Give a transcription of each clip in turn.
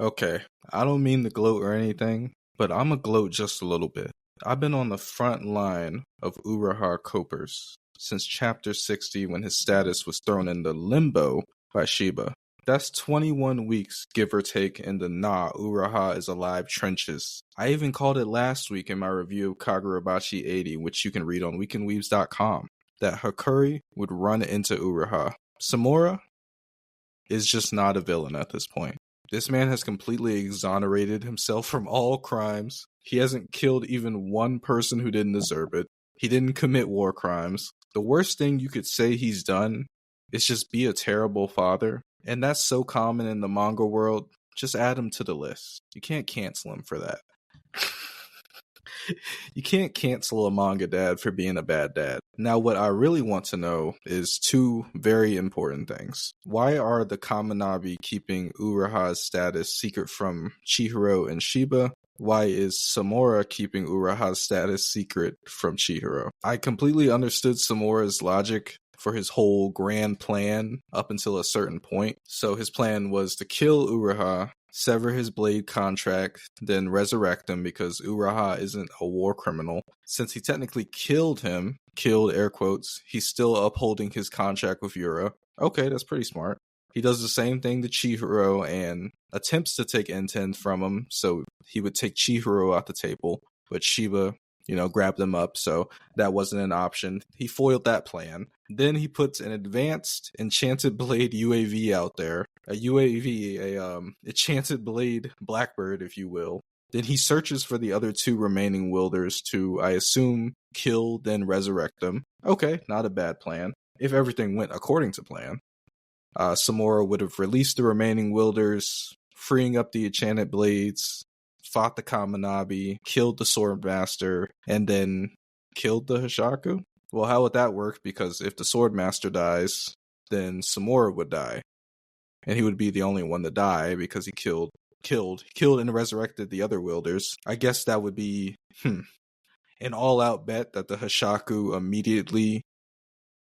Okay, I don't mean to gloat or anything, but I'm a gloat just a little bit. I've been on the front line of Uruha Copers since chapter 60 when his status was thrown into limbo by Shiba. That's 21 weeks, give or take, in the Uruha is alive trenches. I even called it last week in my review of Kagurabachi 80, which you can read on weekendweaves.com, that Hakuri would run into Uruha. Samura is just not a villain at this point. This man has completely exonerated himself from all crimes. He hasn't killed even one person who didn't deserve it. He didn't commit war crimes. The worst thing you could say he's done is just be a terrible father. And that's so common in the manga world. Just add him to the list. You can't cancel him for that. You can't cancel a manga dad for being a bad dad. Now, what I really want to know is two very important things. Why are the Kamunabi keeping Uruha's status secret from Chihiro and Shiba? Why is Samura keeping Uruha's status secret from Chihiro? I completely understood Samura's logic for his whole grand plan up until a certain point. So his plan was to kill Uruha, sever his blade contract, then resurrect him because Uruha isn't a war criminal. Since he technically killed him, killed air quotes, he's still upholding his contract with Yura. Okay, that's pretty smart. He does the same thing to Chihiro and attempts to take N10 from him, so he would take Chihiro off the table, but Shiba, grabbed him up, so that wasn't an option. He foiled that plan. Then he puts an advanced enchanted blade UAV out there. A UAV, enchanted blade blackbird, if you will. Then he searches for the other two remaining wielders to, I assume, kill, then resurrect them. Okay, not a bad plan. If everything went according to plan. Samura would have released the remaining wielders, freeing up the enchanted blades, fought the Kamunabi, killed the Swordmaster, and then killed the Hishaku? Well, how would that work? Because if the Swordmaster dies, then Samura would die. And he would be the only one to die because he killed and resurrected the other wielders. I guess that would be an all-out bet that the Hishaku immediately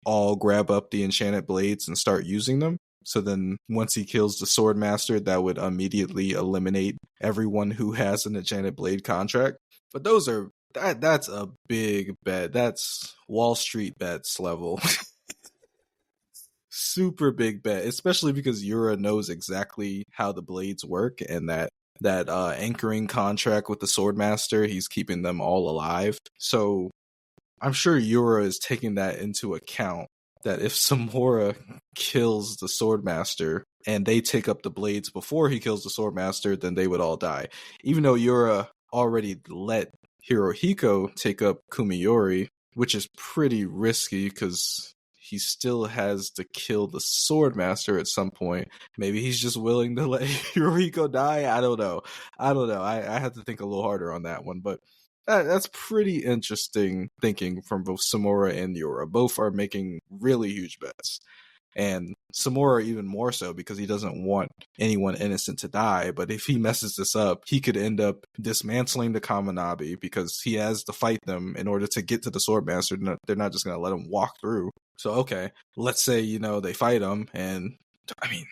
all grab up the enchanted blades and start using them. So then once he kills the Swordmaster, that would immediately eliminate everyone who has an enchanted blade contract. But that's a big bet. That's Wall Street bets level. Super big bet, especially because Yura knows exactly how the blades work and that anchoring contract with the Swordmaster, he's keeping them all alive. So I'm sure Yura is taking that into account, that if Samura kills the Swordmaster and they take up the blades before he kills the Swordmaster, then they would all die. Even though Yura already let Hirohiko take up Kumiyori, which is pretty risky because he still has to kill the Swordmaster at some point. Maybe he's just willing to let Hirohiko die. I don't know. I have to think a little harder on that one, but that's pretty interesting thinking from both Samura and Yura. Both are making really huge bets. And Samura even more so because he doesn't want anyone innocent to die. But if he messes this up, he could end up dismantling the Kamunabi because he has to fight them in order to get to the Swordmaster. They're not just going to let him walk through. So, okay, let's say, they fight him. And, I mean,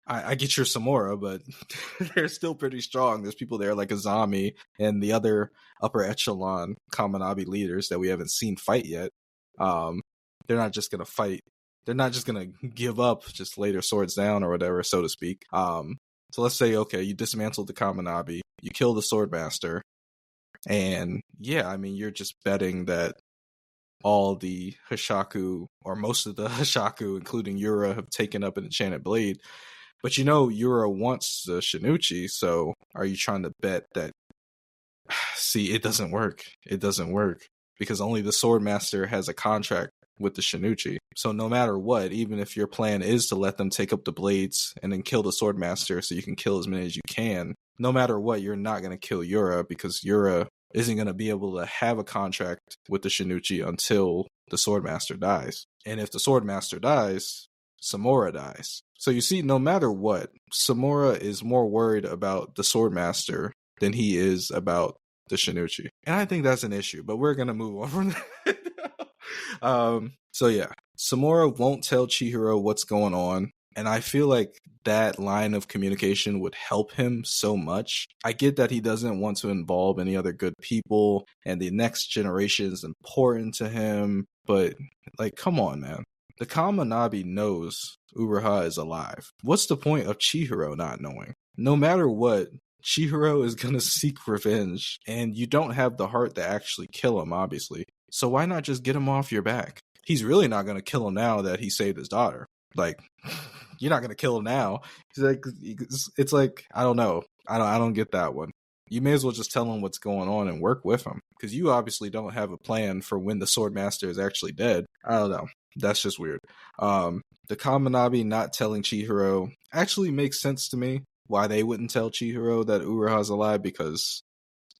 I get your Samura, but they're still pretty strong. There's people there like Azami and the other upper echelon Kamunabi leaders that we haven't seen fight yet. They're not just going to fight. They're not just going to give up, just lay their swords down or whatever, so to speak. So let's say, okay, you dismantled the Kamunabi, you kill the Swordmaster, and yeah, I mean, you're just betting that all the Hishaku, or most of the Hishaku, including Yura, have taken up an enchanted blade. But Yura wants the Shinuchi, so are you trying to bet that... See, it doesn't work. It doesn't work. Because only the Swordmaster has a contract with the Shinuchi. So no matter what, even if your plan is to let them take up the blades and then kill the Swordmaster so you can kill as many as you can, no matter what, you're not going to kill Yura because Yura isn't going to be able to have a contract with the Shinuchi until the Swordmaster dies. And if the Swordmaster dies, Samura dies. So you see, no matter what, Samura is more worried about the Swordmaster than he is about the Shinuchi. And I think that's an issue, but we're going to move on from that. So yeah, Samura won't tell Chihiro what's going on. And I feel like that line of communication would help him so much. I get that he doesn't want to involve any other good people and the next generation is important to him, but like, come on, man. The Kamunabi knows Uruha is alive. What's the point of Chihiro not knowing? No matter what, Chihiro is going to seek revenge, and you don't have the heart to actually kill him, obviously. So why not just get him off your back? He's really not going to kill him now that he saved his daughter. Like, you're not going to kill him now. It's like, I don't know. I don't get that one. You may as well just tell him what's going on and work with him, because you obviously don't have a plan for when the Swordmaster is actually dead. I don't know. That's just weird. The Kamunabi not telling Chihiro actually makes sense to me. Why they wouldn't tell Chihiro that Uruha's alive, because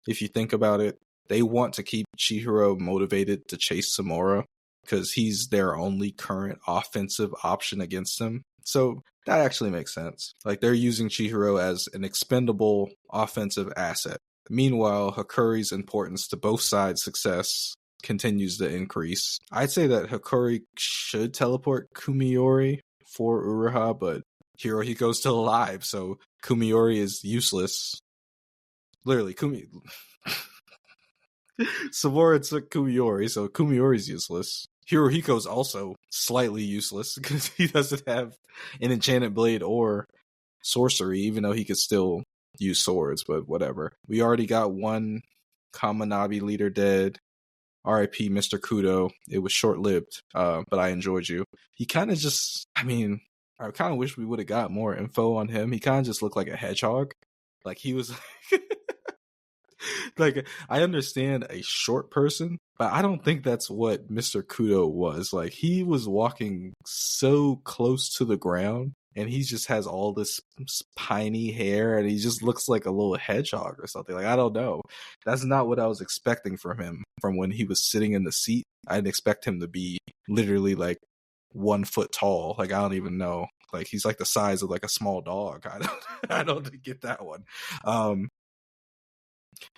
if you think about it, they want to keep Chihiro motivated to chase Samura because he's their only current offensive option against him. So that actually makes sense. Like, they're using Chihiro as an expendable offensive asset. Meanwhile, Hakuri's importance to both sides' success continues to increase. I'd say that Hakuri should teleport Kumiori for Uruha, but Hirohiko's still alive, so Kumiori is useless. Literally, Samura took Kumiori, so Kumiori's useless. Hirohiko's also slightly useless because he doesn't have an enchanted blade or sorcery, even though he could still use swords, but whatever. We already got one Kamunabi leader dead. R.I.P. Mr. Kudo. It was short-lived, but I enjoyed you. He kind of just, I kind of wish we would have got more info on him. He kind of just looked like a hedgehog. Like, he was like, I understand a short person, but I don't think that's what Mr. Kudo was. Like, he was walking so close to the ground, and he just has all this piney hair, and he just looks like a little hedgehog or something. Like, I don't know. That's not what I was expecting from him from when he was sitting in the seat. I didn't expect him to be literally like 1 foot tall. Like, I don't even know. Like, he's like the size of like a small dog. I don't get that one.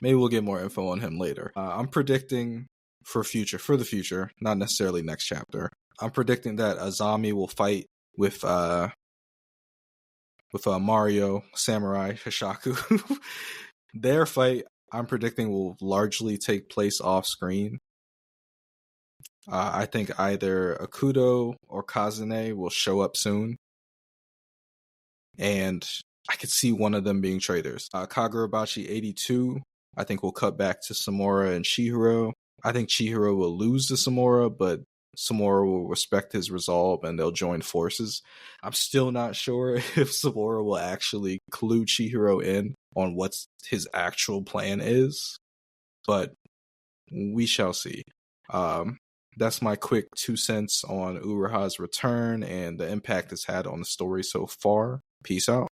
Maybe we'll get more info on him later. I'm predicting for the future, not necessarily next chapter. I'm predicting that Azami will fight with Mario, Samurai, Hishaku. Their fight, I'm predicting, will largely take place off screen. I think either Akudo or Kazune will show up soon, and I could see one of them being traitors. Kagurabachi 82, I think, will cut back to Samura and Chihiro. I think Chihiro will lose to Samura, but Samura will respect his resolve and they'll join forces. I'm still not sure if Samura will actually clue Chihiro in on what his actual plan is, but we shall see. That's my quick 2 cents on Uruha's return and the impact it's had on the story so far. Peace out.